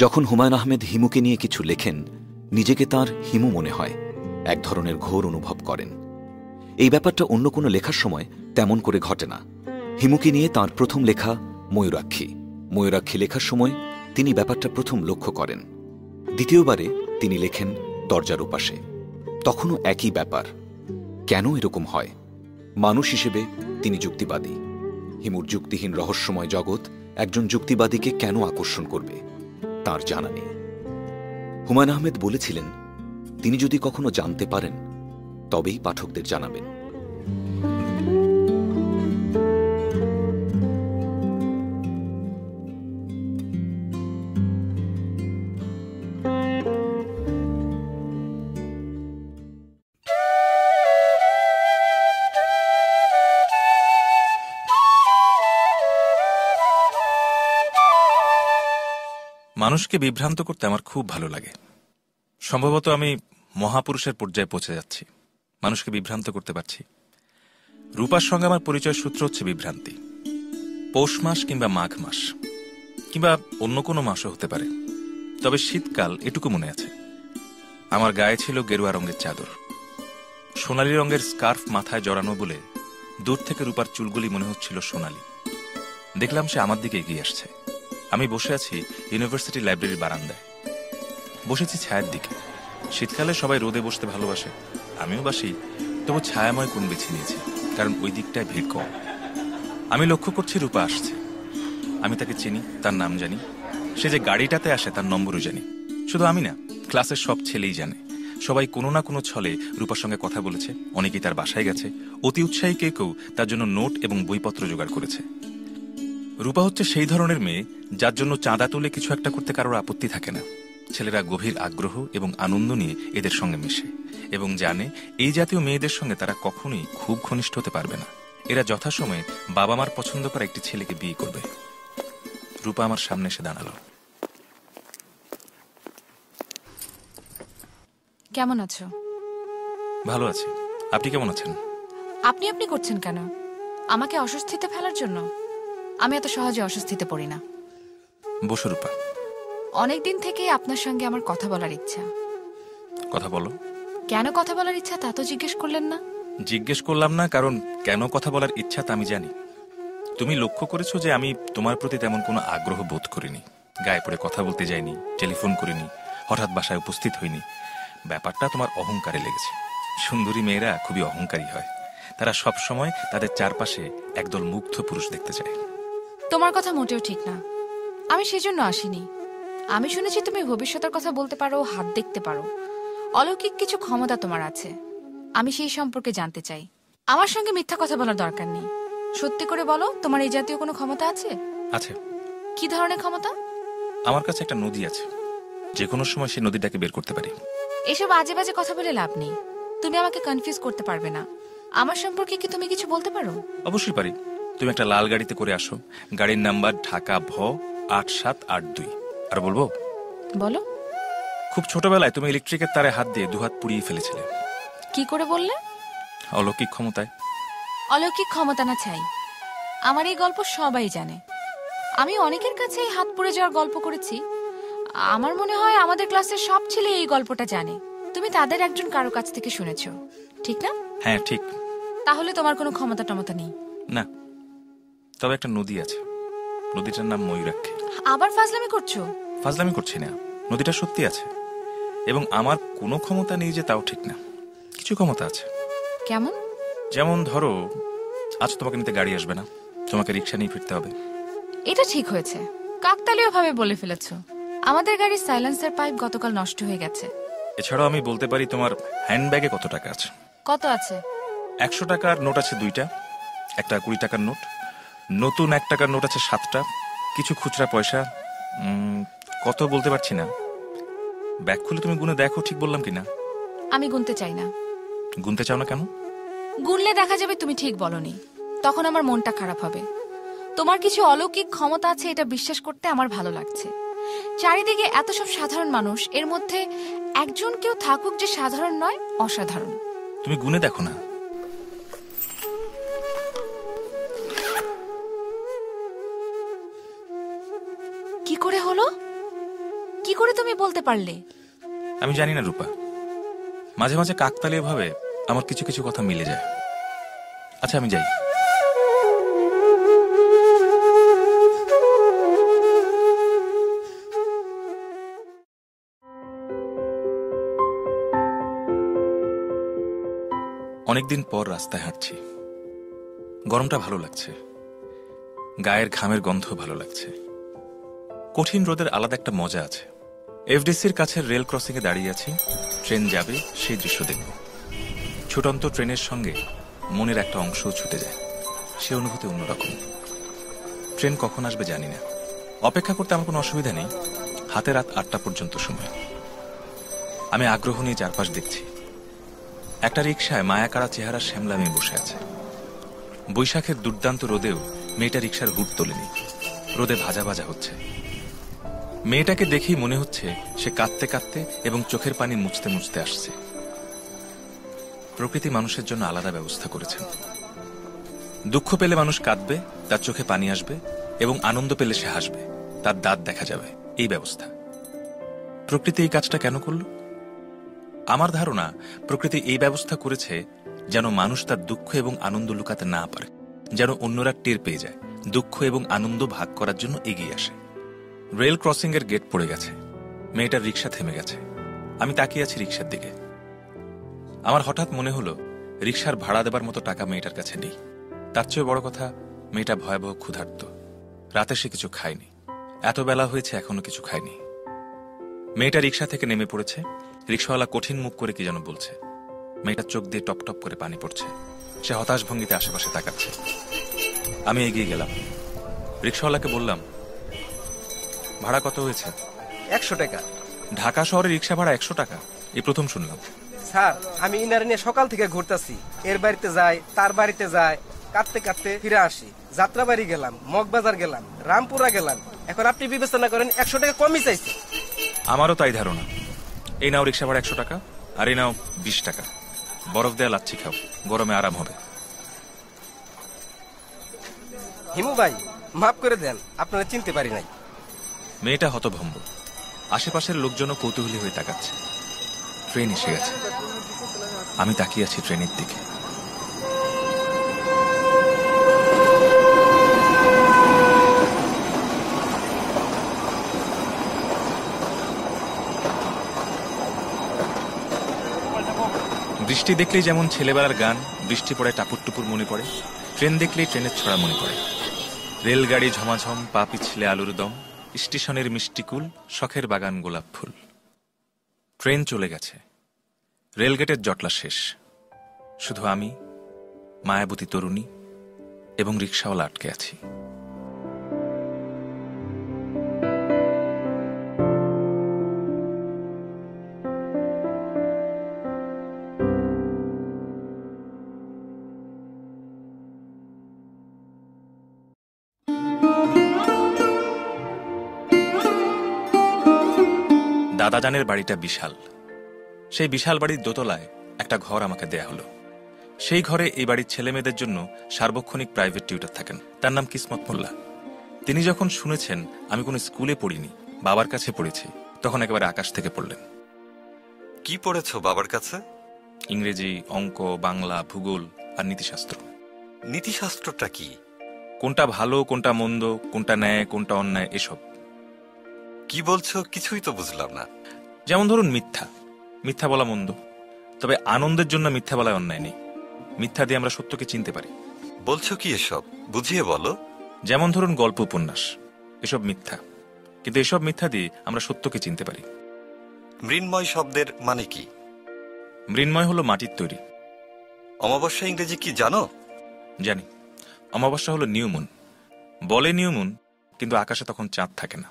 যখন হুমায়ুন আহমেদ হিমুকে নিয়ে কিছু লেখেন, নিজেকে তার হিমু মনে হয়, এক ধরনের ঘোর অনুভব করেন। এই ব্যাপারটা অন্য কোনো লেখার সময় তেমন করে ঘটে না। হিমুকে নিয়ে তাঁর প্রথম লেখা ময়ূরাক্ষী। ময়ূরাক্ষী লেখার সময় তিনি ব্যাপারটা প্রথম লক্ষ্য করেন। দ্বিতীয়বারে তিনি লেখেন দরজার ওপাশে। তখনও একই ব্যাপার। কেন এরকম হয়? মানুষ হিসেবে তিনি যুক্তিবাদী। হিমুর যুক্তিহীন রহস্যময় জগৎ একজন যুক্তিবাদীকে কেন আকর্ষণ করবে তার জানা নেই। হুমায়ুন আহমেদ বলেছিলেন, তিনি যদি কখনো জানতে পারেন তবেই পাঠকদের জানাবেন। মানুষকে বিভ্রান্ত করতে আমার খুব ভালো লাগে। সম্ভবত আমি মহাপুরুষের পর্যায়ে পৌঁছে যাচ্ছি, মানুষকে বিভ্রান্ত করতে পারছি। রূপার সঙ্গে আমার পরিচয় সূত্র হচ্ছে বিভ্রান্তি। পৌষ মাস কিংবা মাঘ মাস কিংবা অন্য কোনো মাসও হতে পারে, তবে শীতকাল এটুকু মনে আছে, আমার গায়ে ছিল গেরুয়া রঙের চাদর, সোনালী রঙের স্কার্ফ মাথায় জড়ানো বলে দূর থেকে রূপার চুলগুলি মনে হচ্ছিল সোনালী। দেখলাম সে আমার দিকে এগিয়ে আসছে। আমি বসে আছি ইউনিভার্সিটি লাইব্রেরির বারান্দায়, বসেছি ছায়ার দিকে। শীতকালে সবাই রোদে বসতে ভালোবাসে, আমিও বাসি, তবু ছায়াময় কোণ বেছে নিয়েছি, কারণ ওই দিকটায় ভিড় কম। আমি লক্ষ্য করছি রূপা আসছে। আমি তাকে চিনি, তার নাম জানি, সে যে গাড়িটাতে আসে তার নম্বরও জানি। শুধু আমি না, ক্লাসের সব ছেলেই জানে। সবাই কোনো না কোনো ছলে রূপার সঙ্গে কথা বলেছে, অনেকেই তার বাসায় গেছে, অতি উৎসাহী কেউ তার জন্য নোট এবং বইপত্র জোগাড় করেছে। রূপা হচ্ছে সেই ধরনের মেয়ে যার জন্য চাঁদা তুলে কিছু একটা করতে কারোর আপত্তি থাকে না। ছেলেরা গভীর আগ্রহ এবং আনন্দ নিয়ে এদের সঙ্গে মেশে এবং জানে এই জাতীয় মেয়েদের সঙ্গে তারা কখনোই খুব ঘনিষ্ঠ হতে পারবে না। এরা যথাসময়ে বাবা মার পছন্দ করা একটি ছেলেকে বিয়ে করবে। রূপা আমার সামনে এসে দাঁড়ালো। কেমন আছো? ভালো আছি, আপনি কেমন আছেন? আপনি আপনি করছেন কেন? আমাকে অস্বস্তিতে ফেলার জন্য? আমি এত সহজে অস্বস্তিতে পড়ি না। বসো রূপা। অনেকদিন থেকেই আপনার সঙ্গে আমার কথা বলার ইচ্ছা। কথা বলো। কেন কথা বলার ইচ্ছা তা তো জিজ্ঞেস করলেন না? জিজ্ঞেস করলাম না, কারণ কেন কথা বলার ইচ্ছা তা আমি জানি। তুমি লক্ষ্য করেছো যে আমি তোমার প্রতি তেমন কোনো আগ্রহ বোধ করিনি, গায়ে পড়ে কথা বলতে যাইনি, টেলিফোন করিনি, হঠাৎ বাসায় উপস্থিত হইনি। ব্যাপারটা তোমার অহংকারে লেগেছে। সুন্দরী মেয়েরা খুবই অহংকারী হয়, তারা সব সময় তাদের চারপাশে একদল মুগ্ধ পুরুষ দেখতে চায়। তোমার কথা মোটেও ঠিক না, আমি সেজন্য আসিনি। আমি শুনেছি তুমি ভবিষ্যতের কথা বলতে পারো, হাত দেখতে পারো, অলৌকিক কিছু ক্ষমতা তোমার আছে। আমি সেই সম্পর্কে জানতে চাই। আমার সঙ্গে মিথ্যা কথা বলার দরকার নেই, সত্যি করে বলো, তোমার এই জাতীয় কোনো ক্ষমতা আছে? আছে। কি ধরনের ক্ষমতা? আমার কাছে একটা নদী আছে, যে কোনো সময় সেই নদীটাকে বের করতে পারি। এসব আজে বাজে কথা বলে লাভ নেই। তুমি আমাকে কনফিউজ করতে পারবে না। আমার সম্পর্কে কি তুমি কিছু বলতে পারো? অবশ্যই পারি। তুমি একটা লাল গাড়িতে করে আসো, গাড়ির নাম্বার ঢাকা ভ 8782। আর বলবো? বলো। খুব ছোটবেলায় তুমি ইলেকট্রিকের তারে হাত দিয়ে দুহাত পুড়িয়ে ফেলেছিলে। কি করে বললে? অলৌকিক ক্ষমতায়। অলৌকিক ক্ষমতা না চাই। আমার এই গল্প সবাই জানে। আমি অনেকের কাছে এই হাত পুড়ে যাওয়ার গল্প করেছি। আমার মনে হয় আমাদের ক্লাসের সব ছেলে এই গল্পটা জানে। তুমি তাদের একজন কারো কাছ থেকে শুনেছো, ঠিক না? হ্যাঁ ঠিক। তাহলে তোমার কোনো ক্ষমতা টমতা নেই? না, তবে একটা নদী আছে, নদীটার নাম ময়ূরাক্ষী। আবার ফাজলামি করছো? ফাজলামি করছি না, নদীটা সত্যি আছে। এবং আমার কোনো ক্ষমতা নেই যে তাও ঠিক না, কিছু ক্ষমতা আছে। কেমন? যেমন ধরো, আজ তোমাকে নিতে গাড়ি আসবে না, তোমাকে রিক্সা নিয়ে ফিরতে হবে। এটা ঠিক হয়েছে, কাকতালীয় ভাবে বলে ফেলেছো। আমাদের গাড়ির সাইলেন্সার পাইপ গতকাল নষ্ট হয়ে গেছে। এছাড়াও আমি বলতে পারি তোমার হ্যান্ডব্যাগে কত টাকা আছে। কত আছে? 100 টাকার নোট আছে 2টা, একটা 20 টাকার নোট, নতুন 1 টাকার নোট আছে 7টা, কিছু খুচরা পয়সা কত বলতে পারছি না। ব্যাগ খুলে তুমি গুনে দেখো ঠিক বললাম কিনা। আমি গুনতে চাই না। গুনতে চাও না কেন? গুনলে দেখা যাবে তুমি ঠিক বলনি, তখন আমার মনটা খারাপ হবে। তোমার কিছু অলৌকিক ক্ষমতা আছে এটা বিশ্বাস করতে আমার ভালো লাগছে। চারিদিকে এত সব সাধারণ মানুষ, এর মধ্যে একজন কেউ থাকুক যে সাধারণ নয়, অসাধারণ। তুমি গুনে দেখো না। কি করে হলো? কি করে তুমি বলতে পারলে? আমি জানি না রূপা, মাঝে মাঝে কাকতালীয় ভাবে আমার কিছু কিছু কথা মিলে যায়। আচ্ছা আমি যাই। অনেকদিন পর রাস্তায় হাঁটছি। গরমটা ভালো লাগছে, গায়ের ঘামের গন্ধ ভালো লাগছে। কঠিন রোদের আলাদা একটা মজা আছে। এফডিসির কাছের রেল ক্রসিং এ দাঁড়িয়ে আছি, ট্রেন যাবে সেই দৃশ্য দেখব। ছুটন্ত ট্রেনের সঙ্গে মনের একটা অংশও ছুটে যায়, সে অনুভূতি অন্যরকম। ট্রেন কখন আসবে জানি না, অপেক্ষা করতে আমার কোনো অসুবিধা নেই। হাতে রাত 8টা পর্যন্ত সময়। আমি আগ্রহ নিয়ে চারপাশ দেখছি। একটা রিকশায় মায়াকাড়া চেহারা শ্যামলা মেয়ে বসে আছে। বৈশাখের দুর্দান্ত রোদেও মেয়েটা রিকশার হুড তোলেনি, রোদে ভাজা ভাজা হচ্ছে। মেয়েটাকে দেখেই মনে হচ্ছে সে কাঁদতে কাঁদতে এবং চোখের পানি মুছতে মুছতে আসছে। প্রকৃতি মানুষের জন্য আলাদা ব্যবস্থা করেছেন। দুঃখ পেলে মানুষ কাঁদবে, তার চোখে পানি আসবে, এবং আনন্দ পেলে সে হাসবে, তার দাঁত দেখা যাবে। এই ব্যবস্থা। প্রকৃতি এই কাজটা কেন করল? আমার ধারণা প্রকৃতি এই ব্যবস্থা করেছে যেন মানুষ তার দুঃখ এবং আনন্দ লুকাতে না পারে, যেন অন্যরা টের পেয়ে যায়, দুঃখ এবং আনন্দ ভাগ করার জন্য এগিয়ে আসে। রেল ক্রসিং এর গেট পড়ে গেছে, মেয়েটার রিকশা থেমে গেছে। আমি তাকিয়ে আছি রিকশার দিকে। আমার হঠাৎ মনে হলো রিকশার ভাড়া দেবার মতো টাকা মেয়েটার কাছে নেই। তার চেয়ে বড় কথা, মেয়েটা ভয়াবহ ক্ষুধার্ত। রাতে সে কিছু খায়নি, এত বেলা হয়েছে এখনো কিছু খায়নি। মেয়েটা রিকশা থেকে নেমে পড়েছে। রিকশাওয়ালা কঠিন মুখ করে কি যেন বলছে। মেয়েটার চোখ দিয়ে টপ টপ করে পানি পড়ছে। সে হতাশ ভঙ্গিতে আশেপাশে তাকাচ্ছে। আমি এগিয়ে গেলাম, রিকশাওয়ালাকে বললাম, ভাড়া কত হয়েছে? 100 টাকা। ঢাকা শহরে রিকশা ভাড়া 100 টাকা? এই প্রথম শুনলাম। স্যার, আমি ইনারে নিয়ে সকাল থেকে ঘুরতেছি। এর বাড়িতে যাই, তার বাড়িতে যাই, কাঁদতে কাঁদতে ফিরে আসি। যাত্রাবাড়ি গেলাম, মগবাজার গেলাম, রামপুরা গেলাম। এখন আপনি বিবেচনা করেন 100 টাকা কমই চাইছে। আমারও তাই ধারণা। এই নাও রিকশা ভাড়া 100 টাকা, আর এই নাও 20 টাকা। বরফ দেয়া লাচ্ছি খাও, গরমে আরাম হবে। হিমু ভাই, মাফ করে দেন, আপনারা চিনতে পারি নাই। মেয়েটা হতভম্ব। আশেপাশের লোকজনও কৌতূহলী হয়ে তাকাচ্ছে। ট্রেন এসে গেছে। আমি তাকিয়ে আছি ট্রেনের দিকে। বৃষ্টি দেখলেই যেমন ছেলেবেলার গান বৃষ্টি পড়ে টাপুর টুপুর মনে পড়ে, ট্রেন দেখলেই ট্রেনের ছড়া মনে পড়ে। রেলগাড়ি ঝমাঝম, পা পিছলে আলুর দম, স্টেশনের মিষ্টিকুল, শখের বাগান গোলাপ ফুল। ট্রেন চলে গেছে, রেলগেটের জটলা শেষ। শুধু আমি, মায়াবতী তরুণী এবং রিকশাওয়ালা আটকে আছি। দাদাজানের বাড়িটা বিশাল। সেই বিশাল বাড়ির দোতলায় একটা ঘর আমাকে দেয়া হলো। সেই ঘরে এই বাড়ির ছেলে মেয়েদের জন্য সার্বক্ষণিক প্রাইভেট টিউটর থাকেন। তার নাম কিসমত মোল্লা। তিনি যখন শুনেছেন আমি কোনো স্কুলে পড়িনি, বাবার কাছে পড়েছি, তখন একেবারে আকাশ থেকে পড়লেন। কি পড়েছো বাবার কাছে? ইংরেজি, অঙ্ক, বাংলা, ভূগোল আর নীতিশাস্ত্র। নীতিশাস্ত্রটা কি? কোনটা ভালো, কোনটা মন্দ, কোনটা ন্যায়, কোনটা অন্যায়, এসব। কি বলছো? কিছুই তো বুঝলাম না। যেমন ধরুন মিথ্যা, মিথ্যা বলা মন্দ, তবে আনন্দের জন্য মিথ্যা বলায় অন্যায় নেই। মিথ্যা দিয়ে আমরা সত্যকে চিনতে পারি। বলছো কি এসব? বুঝিয়ে বলো। যেমন ধরুন গল্প, উপন্যাস, এসব মিথ্যা, কিন্তু এসব মিথ্যা দিয়ে আমরা সত্যকে চিনতে পারি। মৃন্ময় শব্দের মানে কি? মৃন্ময় হলো মাটির তৈরি। অমাবস্যা ইংরেজি কি জানো? জানি। অমাবস্যা হলো নিউ মুন। বলে নিউ মুন, কিন্তু আকাশে তখন চাঁদ থাকে না।